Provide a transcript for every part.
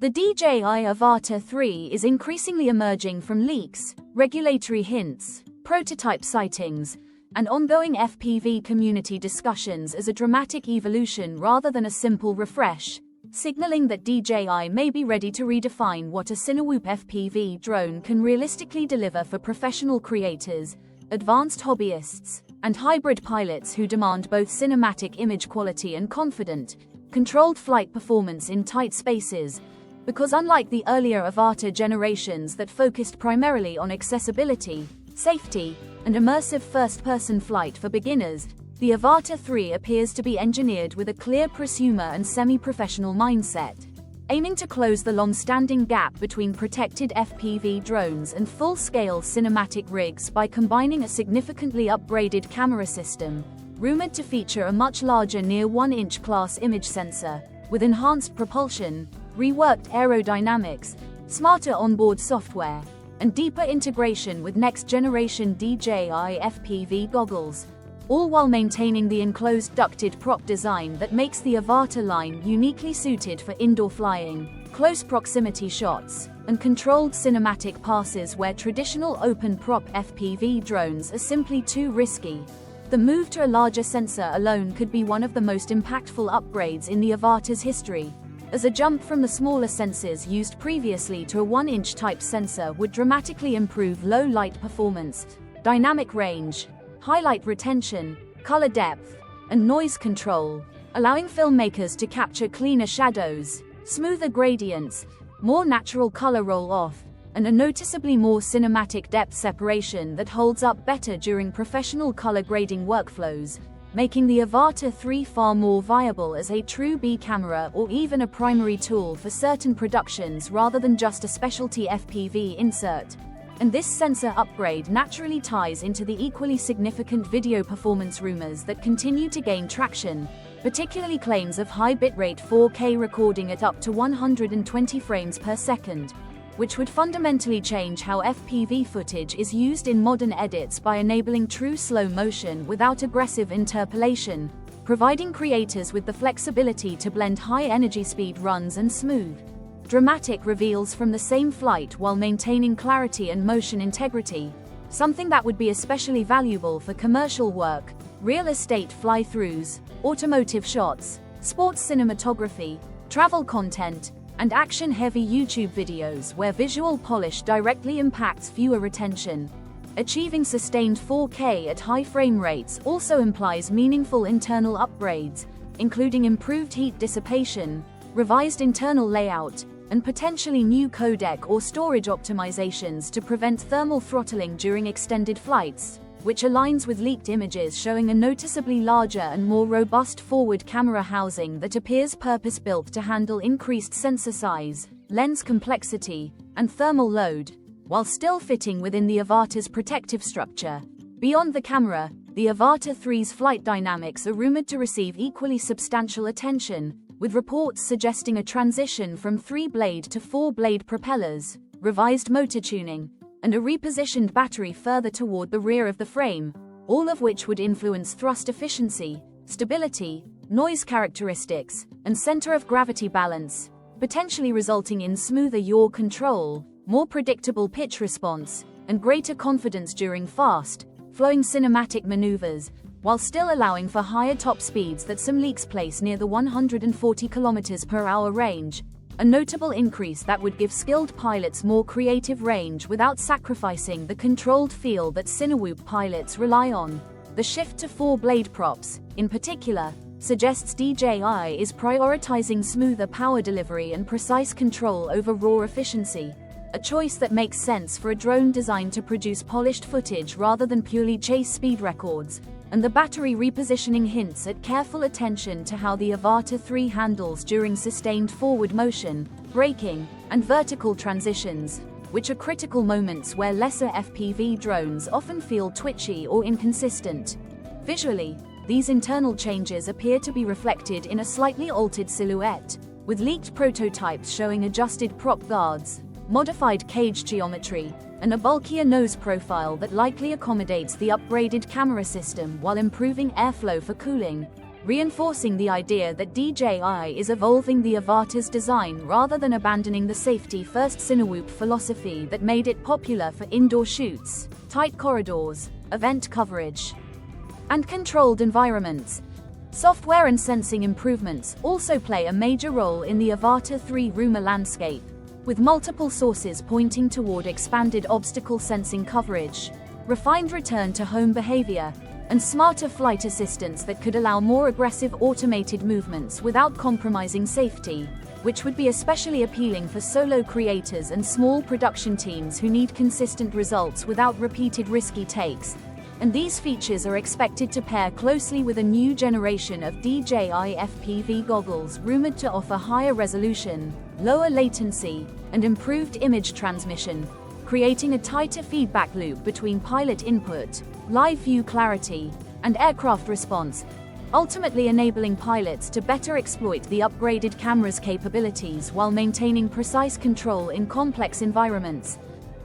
The DJI Avata 3 is increasingly emerging from leaks, regulatory hints, prototype sightings, and ongoing FPV community discussions as a dramatic evolution rather than a simple refresh, signaling that DJI may be ready to redefine what a Cinewoop FPV drone can realistically deliver for professional creators, advanced hobbyists, and hybrid pilots who demand both cinematic image quality and confident, controlled flight performance in tight spaces. Because unlike the earlier Avata generations that focused primarily on accessibility, safety, and immersive first-person flight for beginners, the Avata 3 appears to be engineered with a clear prosumer and semi-professional mindset, aiming to close the long-standing gap between protected FPV drones and full-scale cinematic rigs by combining a significantly upgraded camera system, rumored to feature a much larger near 1-inch class image sensor, with enhanced propulsion, reworked aerodynamics, smarter onboard software, and deeper integration with next-generation DJI FPV goggles, all while maintaining the enclosed ducted prop design that makes the Avata line uniquely suited for indoor flying, close proximity shots, and controlled cinematic passes where traditional open-prop FPV drones are simply too risky. The move to a larger sensor alone could be one of the most impactful upgrades in the Avata's history, as a jump from the smaller sensors used previously to a 1-inch type sensor would dramatically improve low light performance, dynamic range, highlight retention, color depth, and noise control, allowing filmmakers to capture cleaner shadows, smoother gradients, more natural color roll-off, and a noticeably more cinematic depth separation that holds up better during professional color grading workflows, making the Avata 3 far more viable as a true B camera or even a primary tool for certain productions rather than just a specialty FPV insert. And this sensor upgrade naturally ties into the equally significant video performance rumors that continue to gain traction, particularly claims of high bitrate 4K recording at up to 120 frames per second, which would fundamentally change how FPV footage is used in modern edits by enabling true slow motion without aggressive interpolation, providing creators with the flexibility to blend high-energy speed runs and smooth, dramatic reveals from the same flight while maintaining clarity and motion integrity, something that would be especially valuable for commercial work, real estate fly-throughs, automotive shots, sports cinematography, travel content, and action-heavy YouTube videos where visual polish directly impacts viewer retention. Achieving sustained 4K at high frame rates also implies meaningful internal upgrades, including improved heat dissipation, revised internal layout, and potentially new codec or storage optimizations to prevent thermal throttling during extended flights, which aligns with leaked images showing a noticeably larger and more robust forward camera housing that appears purpose-built to handle increased sensor size, lens complexity, and thermal load, while still fitting within the Avata's protective structure. Beyond the camera, the Avata 3's flight dynamics are rumored to receive equally substantial attention, with reports suggesting a transition from 3-blade to 4-blade propellers, revised motor tuning, and a repositioned battery further toward the rear of the frame, all of which would influence thrust efficiency, stability, noise characteristics, and center of gravity balance, potentially resulting in smoother yaw control, more predictable pitch response, and greater confidence during fast, flowing cinematic maneuvers, while still allowing for higher top speeds that some leaks place near the 140 km/h range, a notable increase that would give skilled pilots more creative range without sacrificing the controlled feel that Cinewoop pilots rely on. The shift to 4-blade props, in particular, suggests DJI is prioritizing smoother power delivery and precise control over raw efficiency, a choice that makes sense for a drone designed to produce polished footage rather than purely chase speed records. And the battery repositioning hints at careful attention to how the Avata 3 handles during sustained forward motion, braking, and vertical transitions, which are critical moments where lesser FPV drones often feel twitchy or inconsistent. Visually, these internal changes appear to be reflected in a slightly altered silhouette, with leaked prototypes showing adjusted prop guards, modified cage geometry, and a bulkier nose profile that likely accommodates the upgraded camera system while improving airflow for cooling. reinforcing the idea that DJI is evolving the Avata's design rather than abandoning the safety-first Cinewoop philosophy that made it popular for indoor shoots, tight corridors, event coverage, and controlled environments. Software and sensing improvements also play a major role in the Avata 3 rumor landscape, with multiple sources pointing toward expanded obstacle sensing coverage, refined return-to-home behavior, and smarter flight assistance that could allow more aggressive automated movements without compromising safety, which would be especially appealing for solo creators and small production teams who need consistent results without repeated risky takes. And these features are expected to pair closely with a new generation of DJI FPV goggles rumored to offer higher resolution, lower latency, and improved image transmission, creating a tighter feedback loop between pilot input, live view clarity, and aircraft response, ultimately enabling pilots to better exploit the upgraded camera's capabilities while maintaining precise control in complex environments.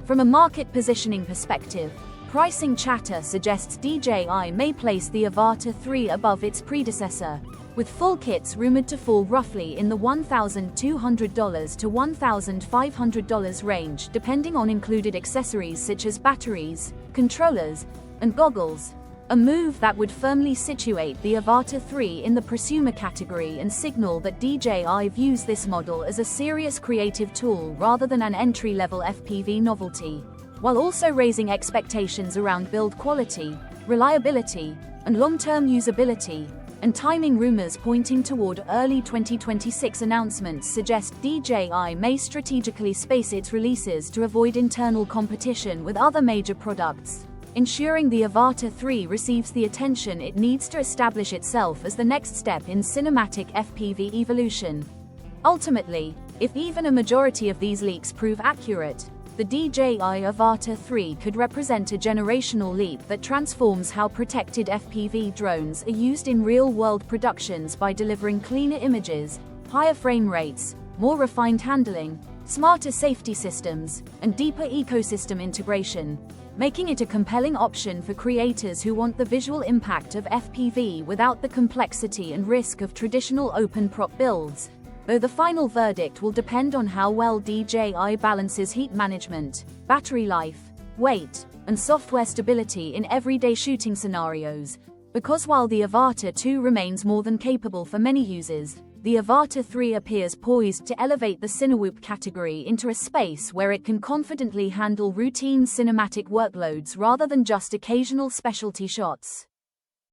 From a market positioning perspective, pricing chatter suggests DJI may place the Avata 3 above its predecessor, with full kits rumored to fall roughly in the $1,200 to $1,500 range depending on included accessories such as batteries, controllers, and goggles, a move that would firmly situate the Avata 3 in the prosumer category and signal that DJI views this model as a serious creative tool rather than an entry-level FPV novelty, while also raising expectations around build quality, reliability, and long-term usability. And timing rumors pointing toward early 2026 announcements suggest DJI may strategically space its releases to avoid internal competition with other major products, ensuring the Avata 3 receives the attention it needs to establish itself as the next step in cinematic FPV evolution. Ultimately, if even a majority of these leaks prove accurate, the DJI Avata 3 could represent a generational leap that transforms how protected FPV drones are used in real-world productions by delivering cleaner images, higher frame rates, more refined handling, smarter safety systems, and deeper ecosystem integration, making it a compelling option for creators who want the visual impact of FPV without the complexity and risk of traditional open-prop builds. Though the final verdict will depend on how well DJI balances heat management, battery life, weight, and software stability in everyday shooting scenarios. Because while the Avata 2 remains more than capable for many users, the Avata 3 appears poised to elevate the Cinewoop category into a space where it can confidently handle routine cinematic workloads rather than just occasional specialty shots.